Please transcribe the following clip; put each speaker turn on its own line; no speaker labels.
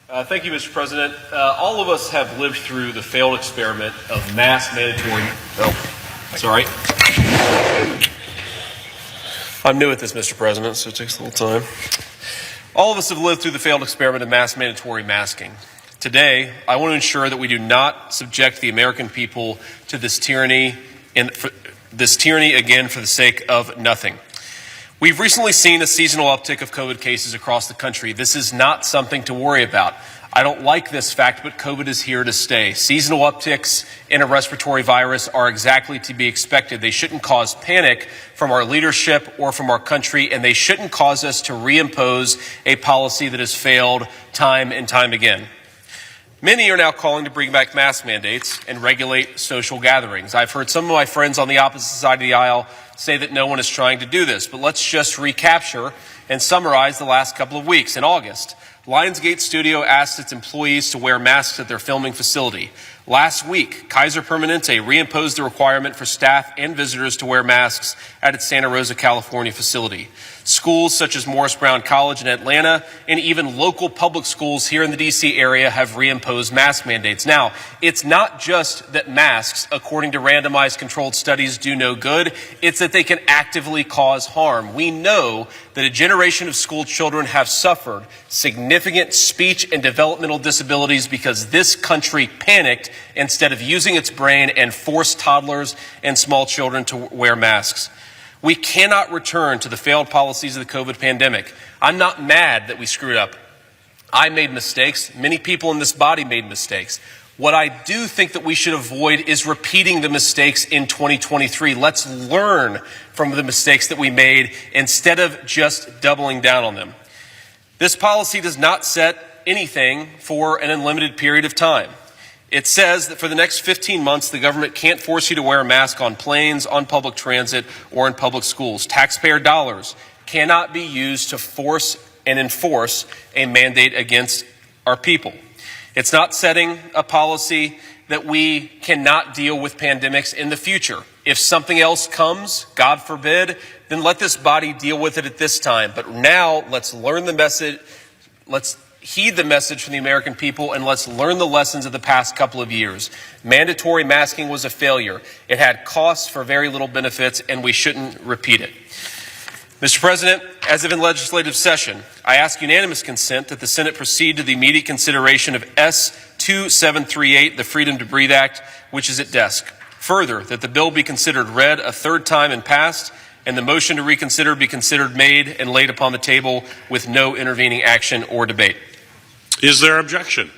Thank you, Mr. President. All of us have lived through the failed experiment of mass mandatory... Sorry. I'm new at this, Mr. President, so it takes a little time. All of us have lived through the failed experiment of mass mandatory masking. Today, I want to ensure that we do not subject the American people to this tyranny again for the sake of nothing. We've recently seen a seasonal uptick of COVID cases across the country. This is not something to worry about. I don't like this fact, but COVID is here to stay. Seasonal upticks in a respiratory virus are exactly to be expected. They shouldn't cause panic from our leadership or from our country, and they shouldn't cause us to reimpose a policy that has failed time and time again. Many are now calling to bring back mask mandates and regulate social gatherings. I've heard some of my friends on the opposite side of the aisle say that no one is trying to do this, but let's just recapture and summarize the last couple of weeks. In August, Lionsgate Studio asked its employees to wear masks at their filming facility. Last week, Kaiser Permanente reimposed the requirement for staff and visitors to wear masks at its Santa Rosa, California facility. Schools such as Morris Brown College in Atlanta and even local public schools here in the D.C. area have reimposed mask mandates. Now, it's not just that masks, according to randomized controlled studies, do no good. It's that they can actively cause harm. We know that a generation of school children have suffered significant speech and developmental disabilities because this country panicked instead of using its brain and forced toddlers and small children to wear masks. We cannot return to the failed policies of the COVID pandemic. I'm not mad that we screwed up. I made mistakes. Many people in this body made mistakes. What I do think that we should avoid is repeating the mistakes in 2023. Let's learn from the mistakes that we made instead of just doubling down on them. This policy does not set anything for an unlimited period of time. It says that for the next 15 months, the government can't force you to wear a mask on planes, on public transit, or in public schools. Taxpayer dollars cannot be used to force and enforce a mandate against our people. It's not setting a policy that we cannot deal with pandemics in the future. If something else comes, God forbid, then let this body deal with it at this time. But now let's learn the message, let's heed the message from the American people, and let's learn the lessons of the past couple of years. Mandatory masking was a failure. It had costs for very little benefits, and we shouldn't repeat it. Mr. President, as of in legislative session, I ask unanimous consent that the Senate proceed to the immediate consideration of S-2738, the Freedom to Breathe Act, which is at desk. Further, that the bill be considered read a third time and passed, and the motion to reconsider be considered made and laid upon the table with no intervening action or debate.
Is there objection?